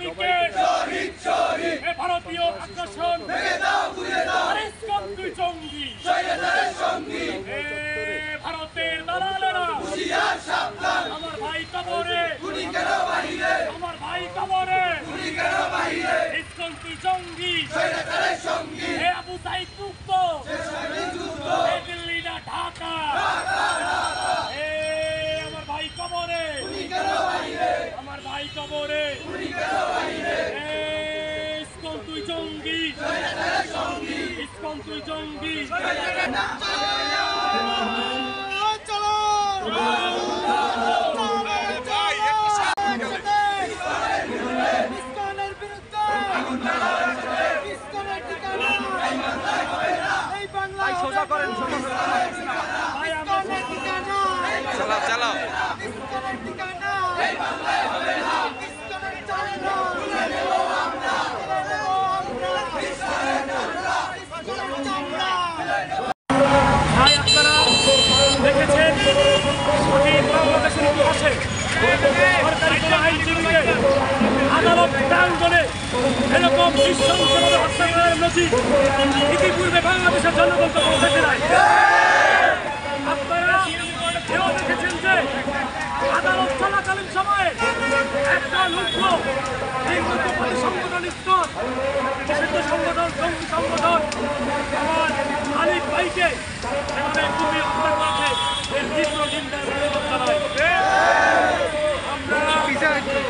ভাইকে ভারতীয় আগ্রাসন তুই জঙ্গি ভারতের দালালেরা আমার ভাই কবরে আমার ভাই কবরে তুই জঙ্গি আবু সাইদ মুক্ত দিল্লি না ঢাকা আমার ভাই কবরে আমার ভাই কবরে ইসকন তুই জঙ্গি ইসকন তুই জঙ্গি আদালত প্রাঙ্গণে এরকম নৃশংসভাবে হত্যা করার নজির ইতিপূর্বে বাংলাদেশের জনগণকে পৌঁছাতে নাই। আপনারা এও দেখেছেন যে আদালত চলাকালীন সময়ে একটা লুব্ধ হিন্দুত্ববাদী সংগঠন ইসকন নিষিদ্ধ সংগঠন জঙ্গি সংগঠন আমার মালিক ভাইকে এভাবে কুপিয়ে হত্যা করেছে এর তীব্র নিন্দার প্রতিবাদ জানাই।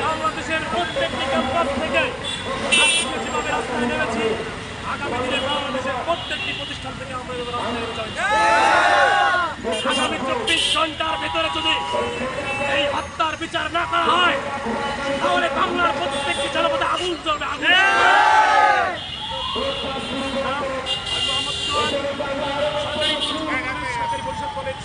বাংলাদেশের প্রত্যেকটি ক্যাম্পাস থেকে যেভাবে রাস্তায় নেমেছি আগামী দিনে বাংলাদেশের প্রত্যেকটি প্রতিষ্ঠান থেকে আমরা রাস্তায় নেমে আগামী 24 ঘন্টার ভেতরে যদি এই হত্যার বিচার না করা হয় তাহলে বাংলার প্রত্যেকটি জনপদে আগুন জ্বলবে আগুন। সরকারি পরিষদ কলেজ